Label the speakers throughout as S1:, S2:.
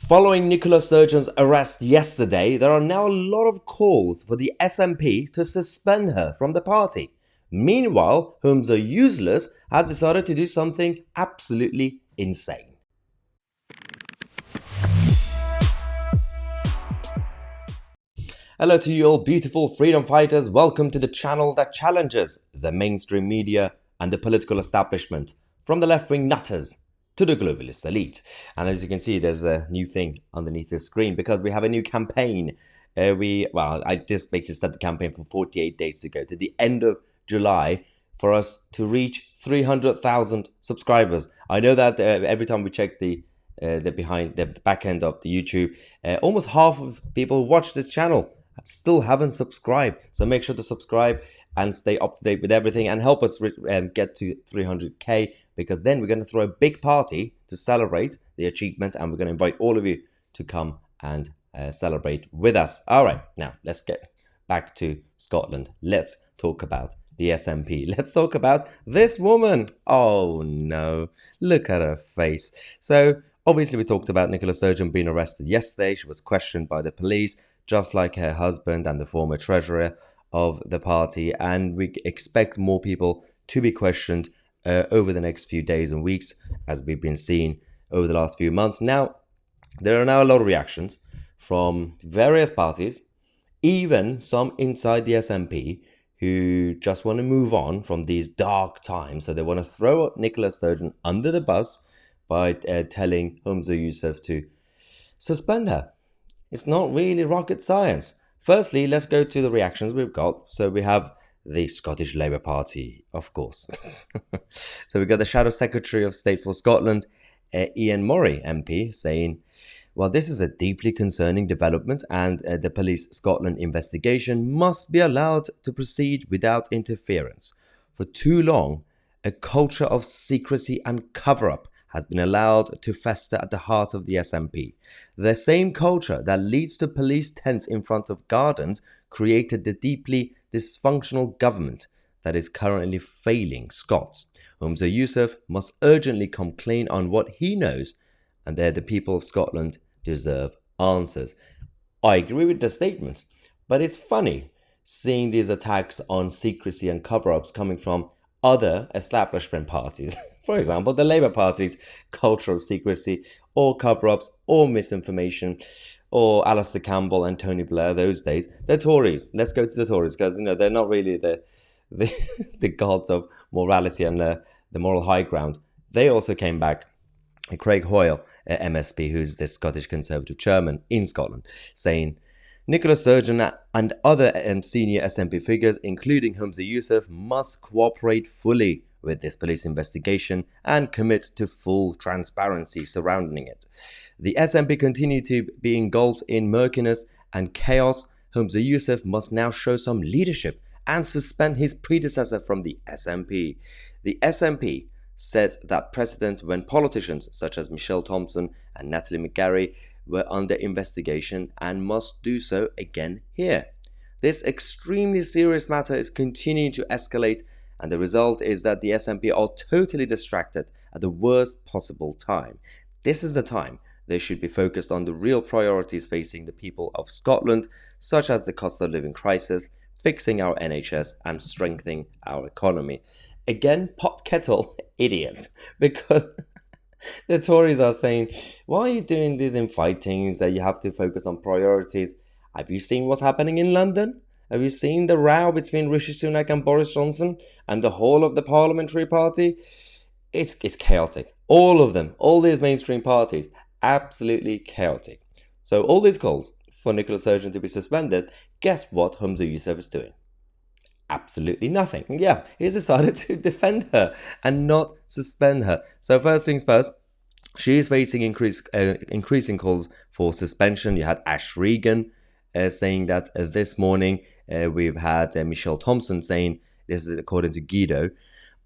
S1: Following Nicola Sturgeon's arrest yesterday, there are now a lot of calls for the SNP to suspend her from the party. Meanwhile, Humza Yousaf has decided to do something absolutely insane. Hello to you all beautiful freedom fighters. Welcome to the channel that challenges the mainstream media and the political establishment, from the left-wing nutters to the globalist elite. And as you can see, there's a new thing underneath the screen because we have a new campaign. I just basically started the campaign for 48 days to go to the end of July for us to reach 300,000 subscribers. I know that every time we check the back end of the YouTube, almost half of people who watch this channel still haven't subscribed. So make sure to subscribe and stay up to date with everything and help us get to 300k, because then we're going to throw a big party to celebrate the achievement, and we're going to invite all of you to come and celebrate with us. All right, now let's get back to Scotland. Let's talk about the SNP. Let's talk about this woman. Oh no, look at her face. So obviously we talked about Nicola Sturgeon being arrested yesterday. She was questioned by the police, just like her husband and the former treasurer of the party. And we expect more people to be questioned over the next few days and weeks, as we've been seeing over the last few months. Now, there are now a lot of reactions from various parties, even some inside the SNP, who just want to move on from these dark times. So they want to throw Nicola Sturgeon under the bus by telling Humza Yousaf to suspend her. It's not really rocket science. Firstly, let's go to the reactions we've got. So we have the Scottish Labour Party, of course. So we've got the Shadow Secretary of State for Scotland, Ian Murray MP, saying, well, this is a deeply concerning development, and the Police Scotland investigation must be allowed to proceed without interference. For too long, a culture of secrecy and cover-up has been allowed to fester at the heart of the SNP. The same culture that leads to police tents in front of gardens created the deeply dysfunctional government that is currently failing Scots. Humza Yousaf must urgently come clean on what he knows, and the people of Scotland deserve answers. I agree with the statement, but it's funny seeing these attacks on secrecy and cover-ups coming from other establishment parties. For example, the Labour Party's culture of secrecy or cover-ups or misinformation, or Alistair Campbell and Tony Blair those days. The Tories. Let's go to the Tories, because they're not really the gods of morality and the moral high ground. They also came back. Craig Hoyle, MSP, who's the Scottish Conservative chairman in Scotland, saying, Nicola Sturgeon and other senior SNP figures, including Humza Yousaf, must cooperate fully with this police investigation and commit to full transparency surrounding it. The SNP continue to be engulfed in murkiness and chaos. Humza Yousaf must now show some leadership and suspend his predecessor from the SNP. The SNP set that precedent when politicians such as Michelle Thompson and Natalie McGarry were under investigation, and must do so again here. This extremely serious matter is continuing to escalate, and the result is that the SNP are totally distracted at the worst possible time. This is the time they should be focused on the real priorities facing the people of Scotland, such as the cost of living crisis, fixing our NHS, and strengthening our economy. Again, pot kettle idiots, because the Tories are saying, why are you doing these infightings? You have to focus on priorities. Have you seen what's happening in London? Have you seen the row between Rishi Sunak and Boris Johnson and the whole of the parliamentary party? It's chaotic. All of them, all these mainstream parties, absolutely chaotic. So all these calls for Nicola Sturgeon to be suspended, guess what Humza Yousaf is doing? Absolutely nothing. Yeah, he's decided to defend her and not suspend her. So first things first, she is facing increasing calls for suspension. You had Ash Regan saying that this morning. We've had Michelle Thompson saying, this is according to Guido,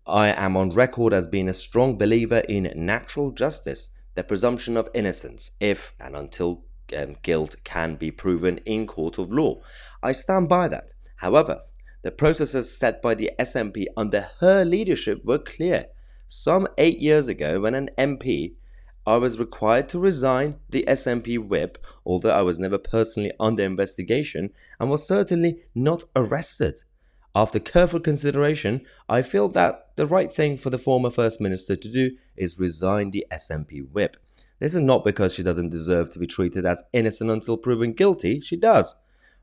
S1: I am on record as being a strong believer in natural justice, the presumption of innocence, if and until guilt can be proven in court of law. I stand by that. However, the processes set by the SNP under her leadership were clear. Some 8 years ago, when an MP I was required to resign the SNP whip, although I was never personally under investigation and was certainly not arrested. After careful consideration, I feel that the right thing for the former First Minister to do is resign the SNP whip. This is not because she doesn't deserve to be treated as innocent until proven guilty, she does,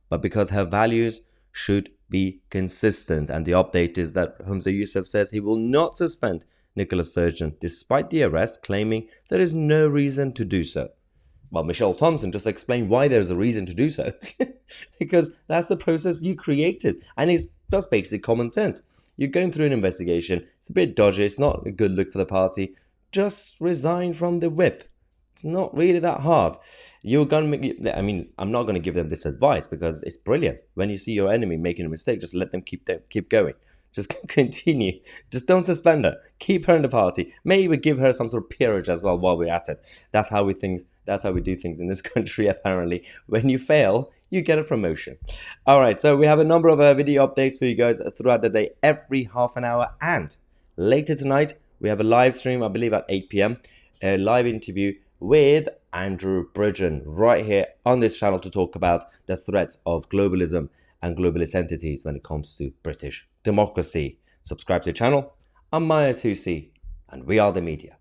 S1: but because her values should be consistent. And the update is that Humza Yousaf says he will not suspend Nicola Sturgeon despite the arrest, claiming there is no reason to do so. Well, Michelle Thompson just explained why there's a reason to do so. Because that's the process you created. And it's just basic common sense. You're going through an investigation. It's a bit dodgy. It's not a good look for the party. Just resign from the whip. It's not really that hard. You're gonna I'm not gonna give them this advice because it's brilliant. When you see your enemy making a mistake, just let them keep going. Just continue. Just don't suspend her. Keep her in the party. Maybe give her some sort of peerage as well while we're at it. That's how we do things in this country, apparently. When you fail, you get a promotion. Alright, so we have a number of video updates for you guys throughout the day, every half an hour. And later tonight, we have a live stream, I believe at 8 p.m. A live interview with Andrew Bridgen right here on this channel to talk about the threats of globalism and globalist entities when it comes to British democracy. Subscribe to the channel. I'm Mahyar Tousi, and we are the media.